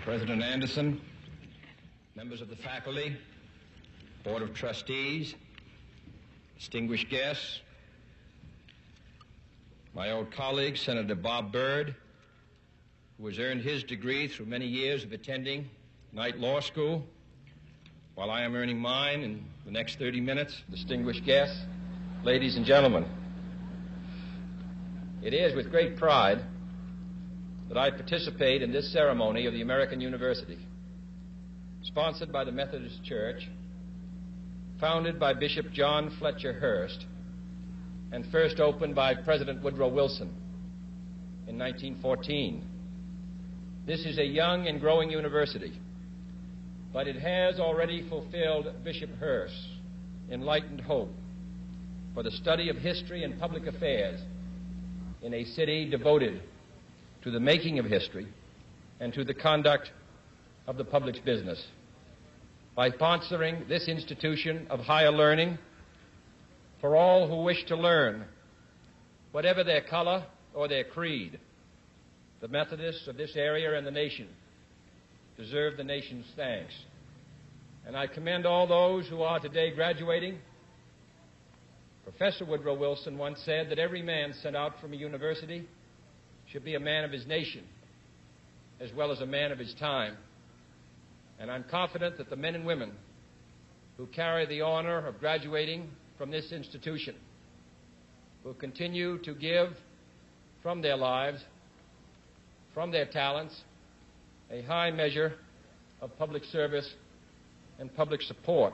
President Anderson, members of the faculty, Board of Trustees, distinguished guests, my old colleague, Senator Bob Byrd, who has earned his degree through many years of attending Knight Law School, while I am earning mine in the next 30 minutes, distinguished guests, ladies and gentlemen. It is with great pride that I participate in this ceremony of the American University, sponsored by the Methodist Church, founded by Bishop John Fletcher Hurst, and first opened by President Woodrow Wilson in 1914. This is a young and growing university, but it has already fulfilled Bishop Hurst's enlightened hope for the study of history and public affairs in a city devoted to the making of history and to the conduct of the public's business. By sponsoring this institution of higher learning for all who wish to learn, whatever their color or their creed, the Methodists of this area and the nation deserve the nation's thanks. And I commend all those who are today graduating. Professor Woodrow Wilson once said that every man sent out from a university should be a man of his nation as well as a man of his time. And I'm confident that the men and women who carry the honor of graduating from this institution will continue to give from their lives, from their talents, a high measure of public service and public support.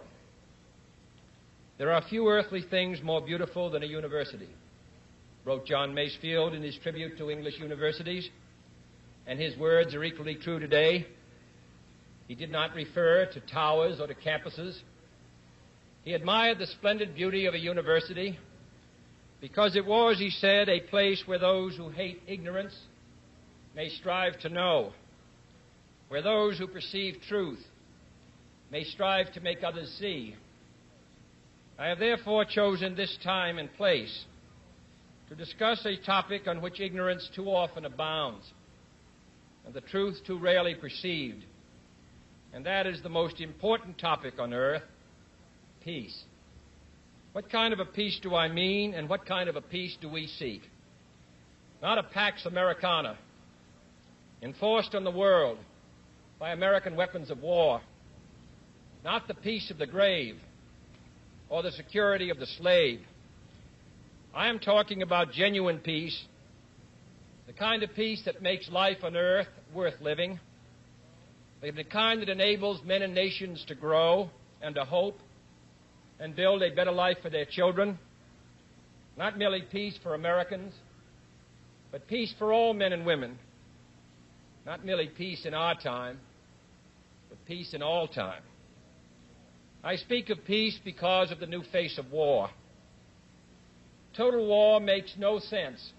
There are few earthly things more beautiful than a university, wrote John Masefield in his tribute to English universities, and his words are equally true today. He did not refer to towers or to campuses. He admired the splendid beauty of a university because it was, he said, a place where those who hate ignorance may strive to know, where those who perceive truth may strive to make others see. I have therefore chosen this time and place to discuss a topic on which ignorance too often abounds and the truth too rarely perceived, and that is the most important topic on earth, peace. What kind of a peace do I mean, and what kind of a peace do we seek? Not a Pax Americana enforced on the world by American weapons of war, not the peace of the grave or the security of the slave. I am talking about genuine peace, the kind of peace that makes life on earth worth living, the kind that enables men and nations to grow and to hope and build a better life for their children. Not merely peace for Americans, but peace for all men and women. Not merely peace in our time, but peace in all time. I speak of peace because of the new face of war. Total war makes no sense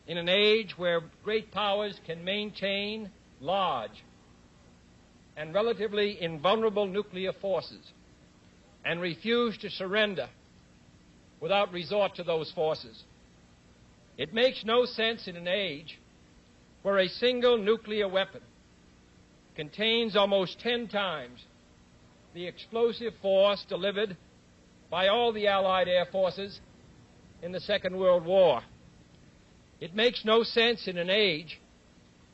in an age where great powers can maintain large and relatively invulnerable nuclear forces and refuse to surrender without resort to those forces. It makes no sense in an age where a single nuclear weapon contains almost 10 times the explosive force delivered by all the Allied air forces in the Second World War. It makes no sense in an age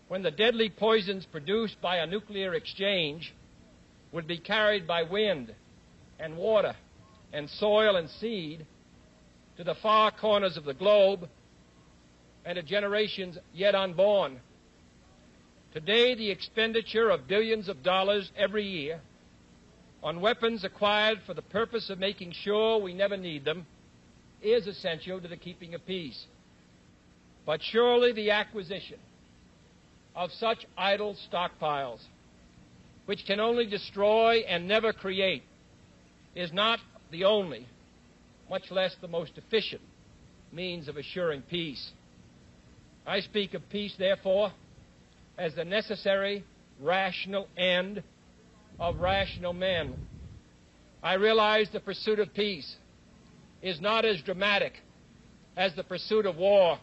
when the deadly poisons produced by a nuclear exchange would be carried by wind and water and soil and seed to the far corners of the globe and to generations yet unborn. Today, the expenditure of billions of dollars every year on weapons acquired for the purpose of making sure we never need them is essential to the keeping of peace. But surely the acquisition of such idle stockpiles, which can only destroy and never create, is not the only, much less the most efficient, means of assuring peace. I speak of peace, therefore, as the necessary, rational end of rational men. I realize the pursuit of peace is not as dramatic as the pursuit of war,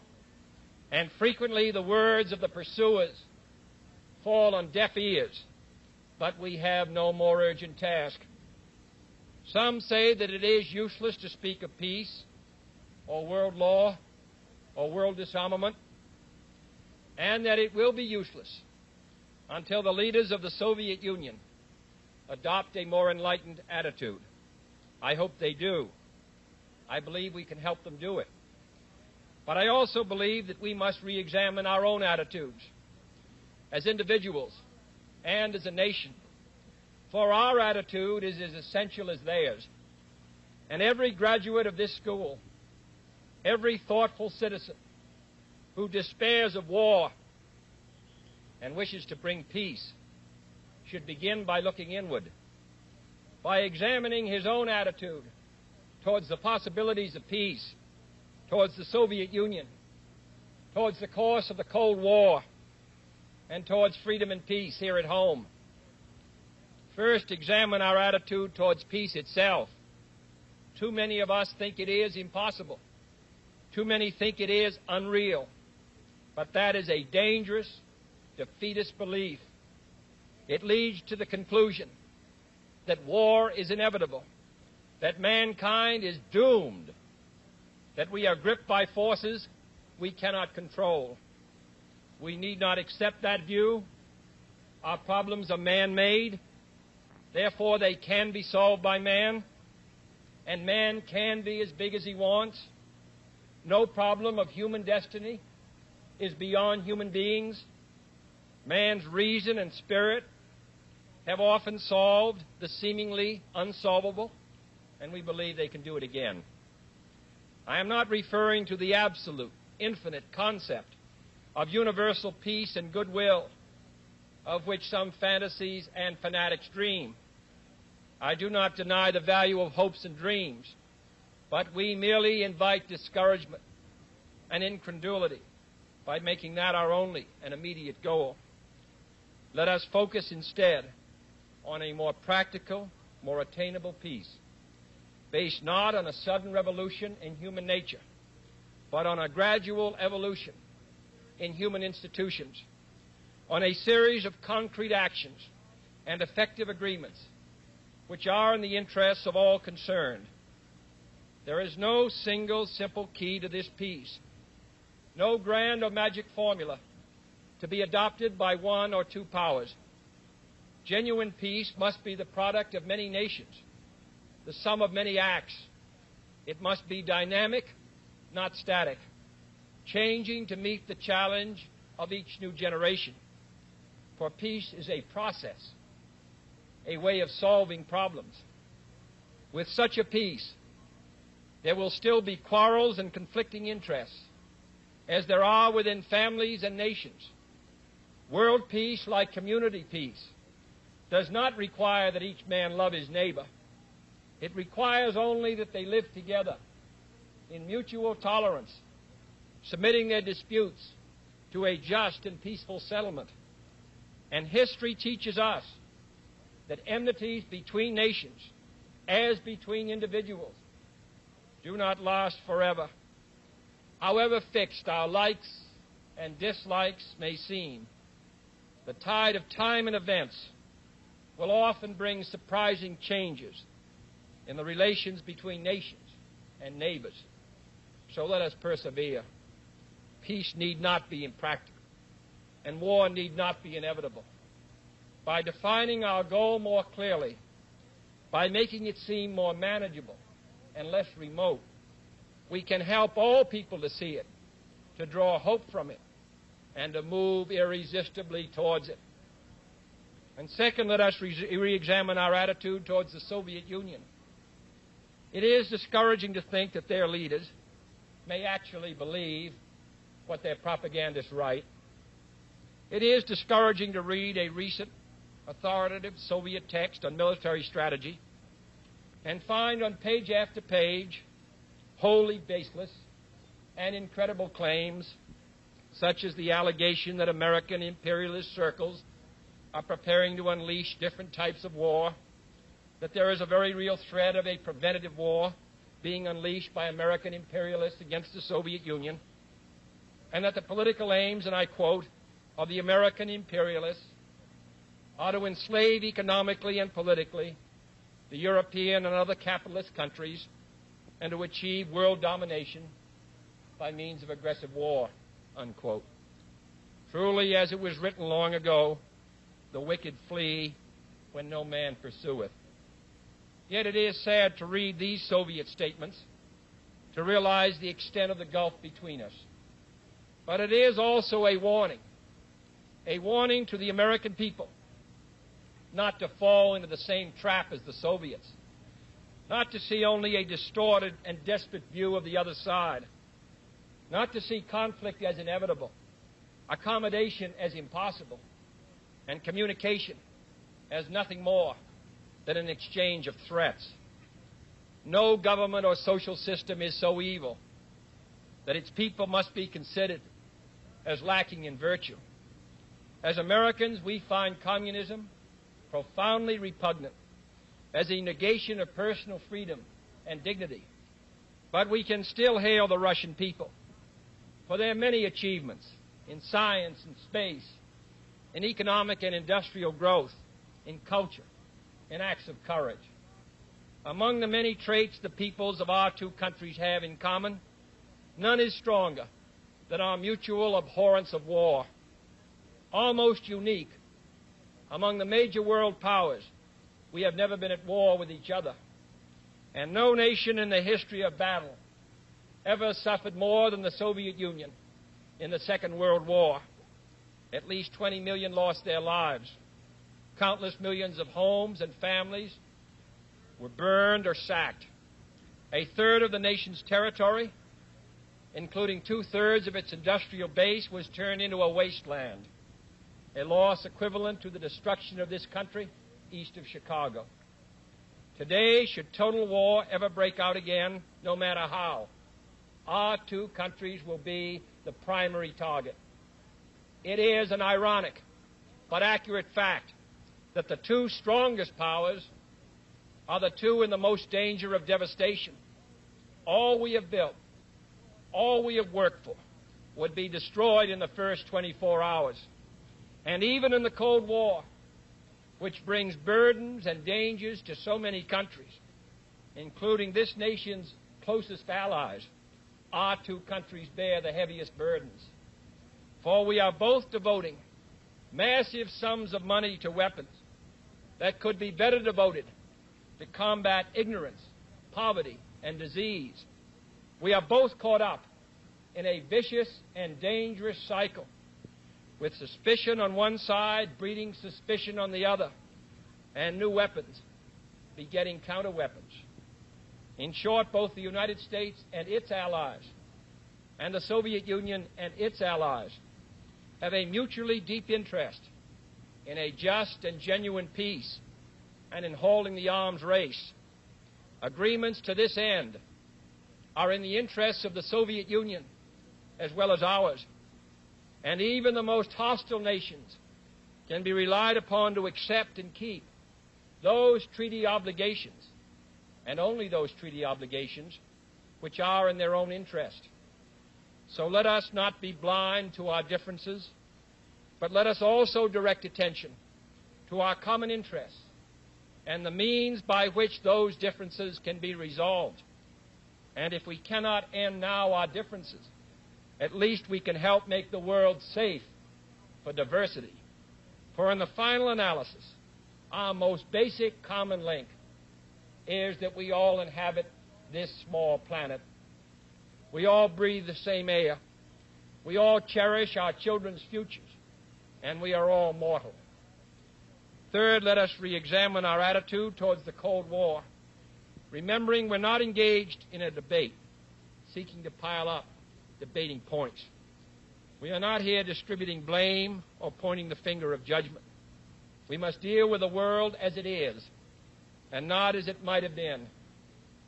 and frequently the words of the pursuers fall on deaf ears, but we have no more urgent task. Some say that it is useless to speak of peace or world law or world disarmament, and that it will be useless until the leaders of the Soviet Union adopt a more enlightened attitude. I hope they do. I believe we can help them do it. But I also believe that we must re-examine our own attitudes as individuals and as a nation, for our attitude is as essential as theirs. And every graduate of this school, every thoughtful citizen who despairs of war and wishes to bring peace should begin by looking inward, by examining his own attitude towards the possibilities of peace, towards the Soviet Union, towards the course of the Cold War, and towards freedom and peace here at home. First, examine our attitude towards peace itself. Too many of us think it is impossible. Too many think it is unreal. But that is a dangerous, defeatist belief. It leads to the conclusion that war is inevitable, that mankind is doomed, that we are gripped by forces we cannot control. We need not accept that view. Our problems are man-made. Therefore, they can be solved by man, and man can be as big as he wants. No problem of human destiny is beyond human beings. Man's reason and spirit have often solved the seemingly unsolvable, and we believe they can do it again. I am not referring to the absolute, infinite concept of universal peace and goodwill, of which some fantasies and fanatics dream. I do not deny the value of hopes and dreams, but we merely invite discouragement and incredulity by making that our only and immediate goal. Let us focus instead on a more practical, more attainable peace, based not on a sudden revolution in human nature, but on a gradual evolution in human institutions, on a series of concrete actions and effective agreements which are in the interests of all concerned. There is no single simple key to this peace, no grand or magic formula to be adopted by one or two powers. Genuine peace must be the product of many nations, the sum of many acts. It must be dynamic, not static, changing to meet the challenge of each new generation. For peace is a process, a way of solving problems. With such a peace, there will still be quarrels and conflicting interests, as there are within families and nations. World peace, like community peace, does not require that each man love his neighbor. It requires only that they live together in mutual tolerance, submitting their disputes to a just and peaceful settlement. And history teaches us that enmities between nations, as between individuals, do not last forever. However fixed our likes and dislikes may seem, the tide of time and events will often bring surprising changes in the relations between nations and neighbors. So let us persevere. Peace need not be impractical, and war need not be inevitable. By defining our goal more clearly, by making it seem more manageable and less remote, we can help all people to see it, to draw hope from it, and to move irresistibly towards it. And second, let us re-examine our attitude towards the Soviet Union. It is discouraging to think that their leaders may actually believe what their propagandists write. It is discouraging to read a recent authoritative Soviet text on military strategy and find on page after page wholly baseless and incredible claims, such as the allegation that American imperialist circles are preparing to unleash different types of war, that there is a very real threat of a preventative war being unleashed by American imperialists against the Soviet Union, and that the political aims, and I quote, of the American imperialists are to enslave economically and politically the European and other capitalist countries and to achieve world domination by means of aggressive war, unquote. Truly, as it was written long ago, the wicked flee when no man pursueth. Yet it is sad to read these Soviet statements, to realize the extent of the gulf between us. But it is also a warning to the American people not to fall into the same trap as the Soviets, not to see only a distorted and desperate view of the other side, not to see conflict as inevitable, accommodation as impossible, and communication as nothing more than an exchange of threats. No government or social system is so evil that its people must be considered as lacking in virtue. As Americans, we find communism profoundly repugnant as a negation of personal freedom and dignity. But we can still hail the Russian people for their many achievements in science and space, in economic and industrial growth, in culture, in acts of courage. Among the many traits the peoples of our two countries have in common, none is stronger than our mutual abhorrence of war. Almost unique among the major world powers, we have never been at war with each other, and no nation in the history of battle ever suffered more than the Soviet Union in the Second World War. At least 20 million lost their lives. Countless millions of homes and families were burned or sacked. A third of the nation's territory, including two-thirds of its industrial base, was turned into a wasteland, a loss equivalent to the destruction of this country east of Chicago. Today, should total war ever break out again, no matter how, our two countries will be the primary target. It is an ironic but accurate fact that the two strongest powers are the two in the most danger of devastation. All we have built, all we have worked for, would be destroyed in the first 24 hours. And even in the Cold War, which brings burdens and dangers to so many countries, including this nation's closest allies, our two countries bear the heaviest burdens. For we are both devoting massive sums of money to weapons that could be better devoted to combat ignorance, poverty, and disease. We are both caught up in a vicious and dangerous cycle, with suspicion on one side breeding suspicion on the other, and new weapons begetting counter-weapons. In short, both the United States and its allies, and the Soviet Union and its allies, have a mutually deep interest in a just and genuine peace and in holding the arms race. Agreements to this end are in the interests of the Soviet Union as well as ours, and even the most hostile nations can be relied upon to accept and keep those treaty obligations, and only those treaty obligations, which are in their own interest. So let us not be blind to our differences, but let us also direct attention to our common interests and the means by which those differences can be resolved. And if we cannot end now our differences, at least we can help make the world safe for diversity. For in the final analysis, our most basic common link is that we all inhabit this small planet. We all breathe the same air. We all cherish our children's futures, and we are all mortal. Third, let us re-examine our attitude towards the Cold War, remembering we're not engaged in a debate, seeking to pile up debating points. We are not here distributing blame or pointing the finger of judgment. We must deal with the world as it is, and not as it might have been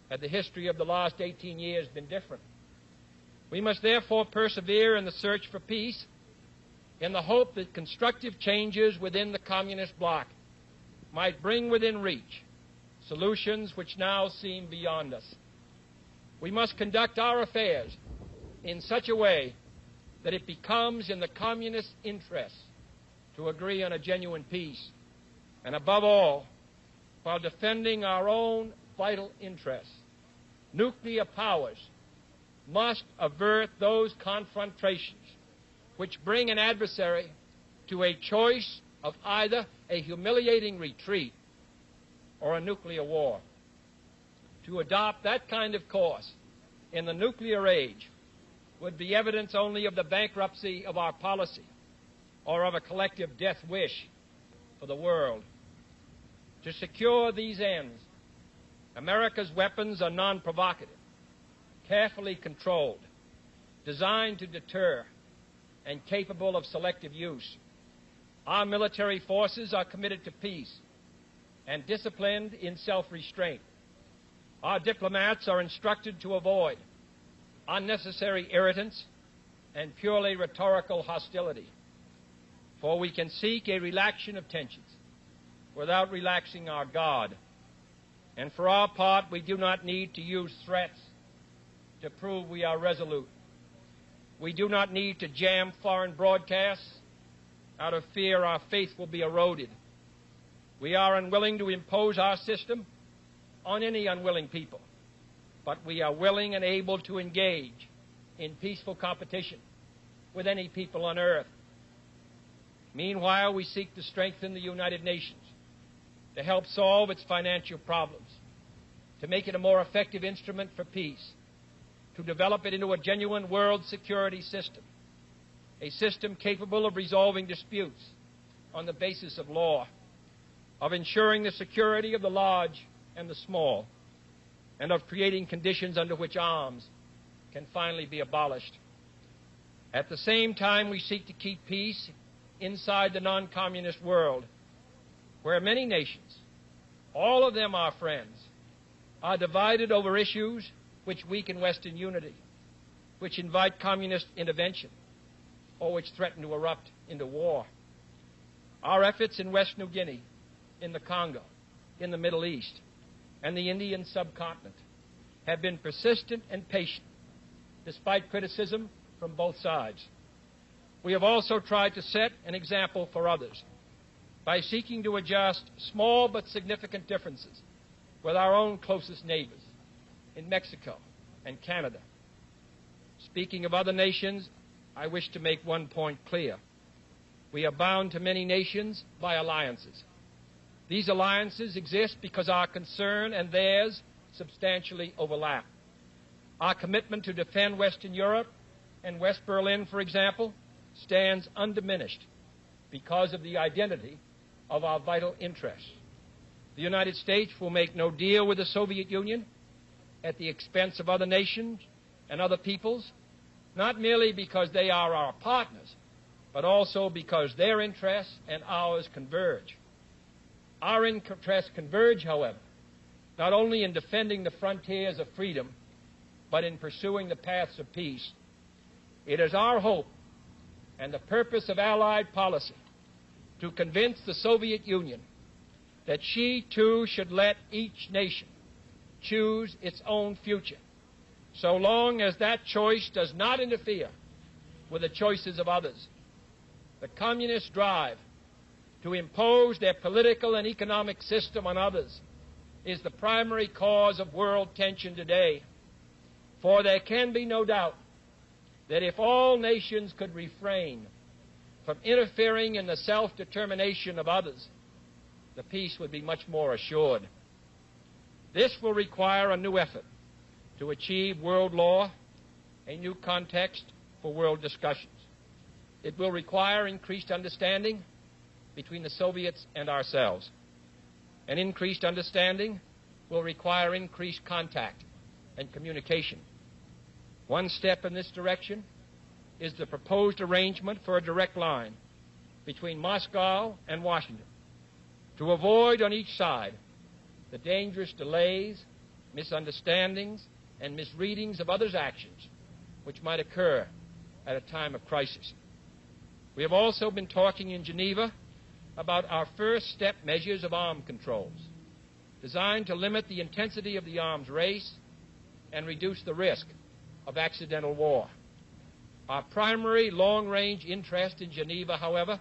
had the history of the last 18 years been different. We must therefore persevere in the search for peace in the hope that constructive changes within the communist bloc might bring within reach solutions which now seem beyond us. We must conduct our affairs in such a way that it becomes in the communist interest to agree on a genuine peace. And above all, while defending our own vital interests, nuclear powers must avert those confrontations which bring an adversary to a choice of either a humiliating retreat or a nuclear war. To adopt that kind of course in the nuclear age would be evidence only of the bankruptcy of our policy or of a collective death wish for the world. To secure these ends, America's weapons are non-provocative, carefully controlled, designed to deter, and capable of selective use. Our military forces are committed to peace and disciplined in self-restraint. Our diplomats are instructed to avoid unnecessary irritants and purely rhetorical hostility, for we can seek a relaxation of tensions without relaxing our guard. And for our part, we do not need to use threats to prove we are resolute. We do not need to jam foreign broadcasts out of fear our faith will be eroded. We are unwilling to impose our system on any unwilling people, but we are willing and able to engage in peaceful competition with any people on earth. Meanwhile, we seek to strengthen the United Nations, to help solve its financial problems, to make it a more effective instrument for peace, to develop it into a genuine world security system, a system capable of resolving disputes on the basis of law, of ensuring the security of the large and the small, and of creating conditions under which arms can finally be abolished. At the same time, we seek to keep peace inside the non-communist world, where many nations, all of them our friends, are divided over issues which weaken Western unity, which invite communist intervention, or which threaten to erupt into war. Our efforts in West New Guinea, in the Congo, in the Middle East, and the Indian subcontinent have been persistent and patient, despite criticism from both sides. We have also tried to set an example for others by seeking to adjust small but significant differences with our own closest neighbors in Mexico and Canada. Speaking of other nations, I wish to make one point clear. We are bound to many nations by alliances. These alliances exist because our concern and theirs substantially overlap. Our commitment to defend Western Europe and West Berlin, for example, stands undiminished because of the identity of our vital interests. The United States will make no deal with the Soviet Union at the expense of other nations and other peoples, not merely because they are our partners, but also because their interests and ours converge. Our interests converge, however, not only in defending the frontiers of freedom, but in pursuing the paths of peace. It is our hope and the purpose of Allied policy to convince the Soviet Union that she, too, should let each nation choose its own future, so long as that choice does not interfere with the choices of others. The communist drive to impose their political and economic system on others is the primary cause of world tension today. For there can be no doubt that if all nations could refrain from interfering in the self-determination of others, the peace would be much more assured. This will require a new effort to achieve world law, a new context for world discussions. It will require increased understanding between the Soviets and ourselves. And increased understanding will require increased contact and communication. One step in this direction is the proposed arrangement for a direct line between Moscow and Washington to avoid on each side the dangerous delays, misunderstandings, and misreadings of others' actions which might occur at a time of crisis. We have also been talking in Geneva about our first step measures of arms controls, designed to limit the intensity of the arms race and reduce the risk of accidental war. Our primary long-range interest in Geneva, however,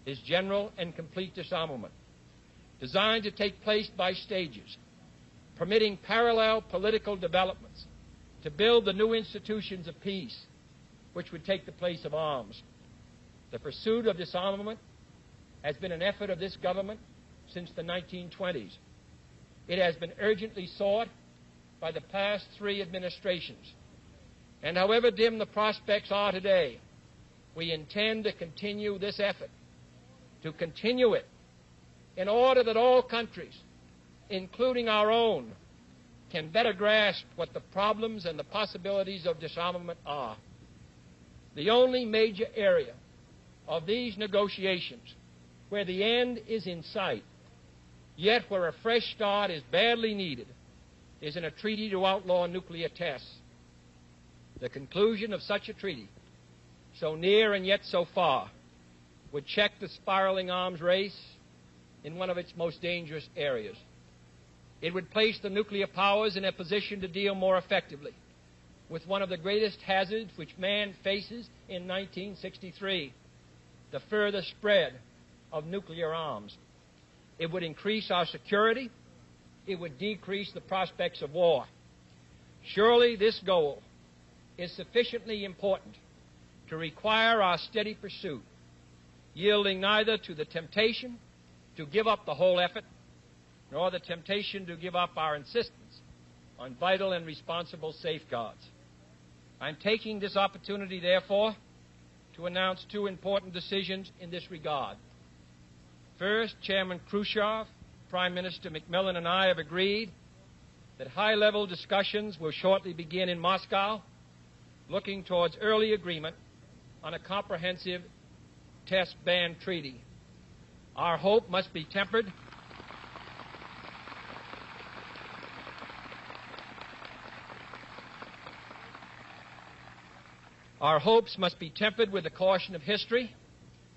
is general and complete disarmament, designed to take place by stages, permitting parallel political developments to build the new institutions of peace which would take the place of arms. The pursuit of disarmament has been an effort of this government since the 1920s. It has been urgently sought by the past 3 administrations. And however dim the prospects are today, we intend to continue this effort, to continue it in order that all countries, including our own, can better grasp what the problems and the possibilities of disarmament are. The only major area of these negotiations where the end is in sight, yet where a fresh start is badly needed, is in a treaty to outlaw nuclear tests. The conclusion of such a treaty, so near and yet so far, would check the spiraling arms race in one of its most dangerous areas. It would place the nuclear powers in a position to deal more effectively with one of the greatest hazards which man faces in 1963, the further spread of nuclear arms. It would increase our security. It would decrease the prospects of war. Surely this goal is sufficiently important to require our steady pursuit, yielding neither to the temptation to give up the whole effort, nor the temptation to give up our insistence on vital and responsible safeguards. I'm taking this opportunity, therefore, to announce 2 important decisions in this regard. First, Chairman Khrushchev, Prime Minister Macmillan, and I have agreed that high-level discussions will shortly begin in Moscow, looking towards early agreement on a comprehensive test ban treaty. Our hope must be tempered Our hopes must be tempered with the caution of history,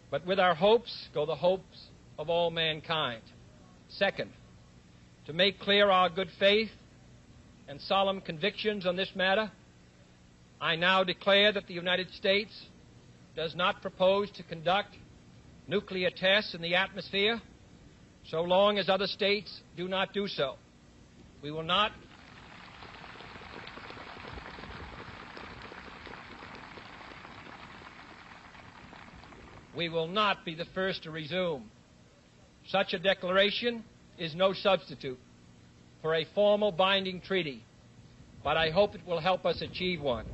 but with our hopes go the hopes of all mankind. Second, to make clear our good faith and solemn convictions on this matter, I now declare that the United States does not propose to conduct nuclear tests in the atmosphere so long as other states do not do so. We will not be the first to resume. Such a declaration is no substitute for a formal binding treaty, but I hope it will help us achieve one.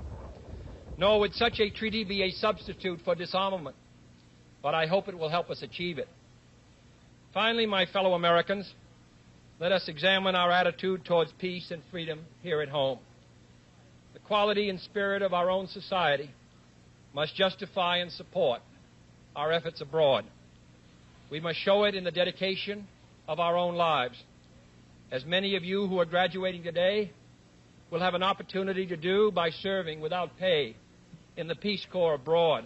Nor would such a treaty be a substitute for disarmament, but I hope it will help us achieve it. Finally, my fellow Americans, let us examine our attitude towards peace and freedom here at home. The quality and spirit of our own society must justify and support our efforts abroad. We must show it in the dedication of our own lives, as many of you who are graduating today will have an opportunity to do by serving without pay in the Peace Corps abroad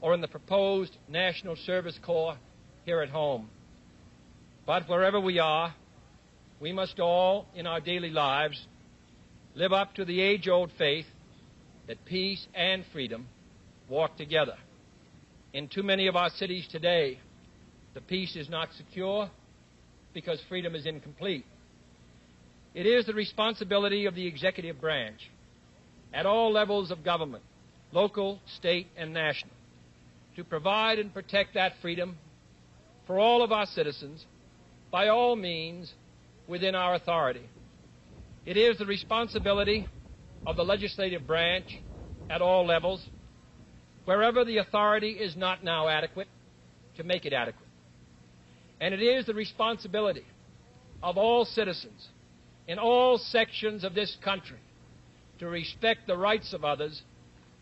or in the proposed National Service Corps here at home. But wherever we are, we must all, in our daily lives, live up to the age-old faith that peace and freedom walk together. In too many of our cities today, the peace is not secure because freedom is incomplete. It is the responsibility of the executive branch at all levels of government, local, state, and national, to provide and protect that freedom for all of our citizens by all means within our authority. It is the responsibility of the legislative branch at all levels, wherever the authority is not now adequate, to make it adequate. And it is the responsibility of all citizens in all sections of this country to respect the rights of others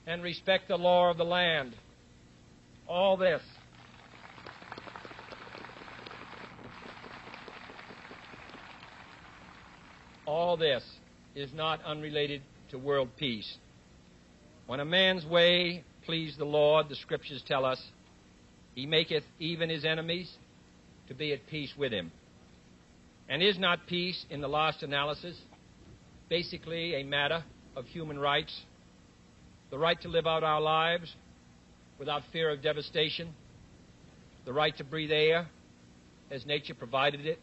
and respect the law of the land. All this is not unrelated to world peace. When a man's way please the Lord, the Scriptures tell us, he maketh even his enemies to be at peace with him. And is not peace, in the last analysis, basically a matter of human rights? The right to live out our lives without fear of devastation, the right to breathe air as nature provided it,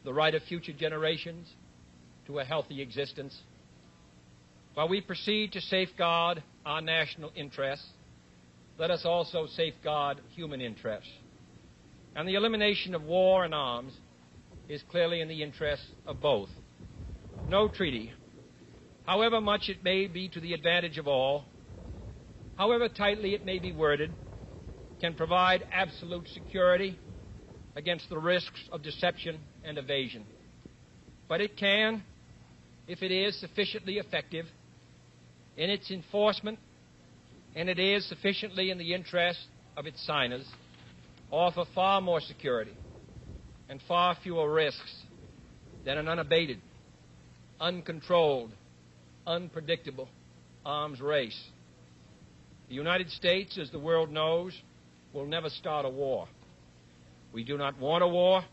the right of future generations to a healthy existence. While we proceed to safeguard our national interests, let us also safeguard human interests. And the elimination of war and arms is clearly in the interests of both. No treaty, however much it may be to the advantage of all, however tightly it may be worded, can provide absolute security against the risks of deception and evasion. But it can, if it is sufficiently effective in its enforcement, and it is sufficiently in the interest of its signers, offer far more security and far fewer risks than an unabated, uncontrolled, unpredictable arms race. The United States, as the world knows, will never start a war. We do not want a war.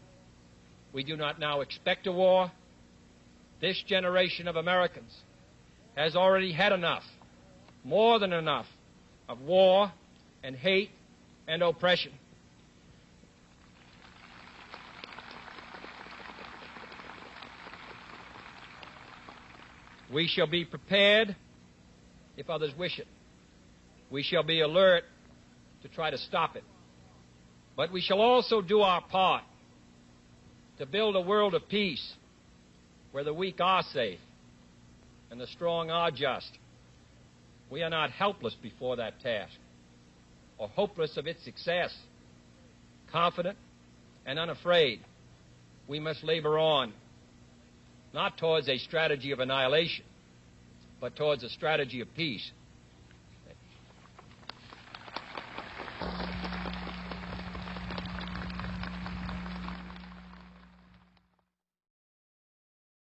We do not now expect a war. This generation of Americans has already had enough, more than enough, of war and hate and oppression. We shall be prepared if others wish it. We shall be alert to try to stop it. But we shall also do our part to build a world of peace where the weak are safe and the strong are just. We are not helpless before that task or hopeless of its success. Confident and unafraid, we must labor on, not towards a strategy of annihilation, but towards a strategy of peace.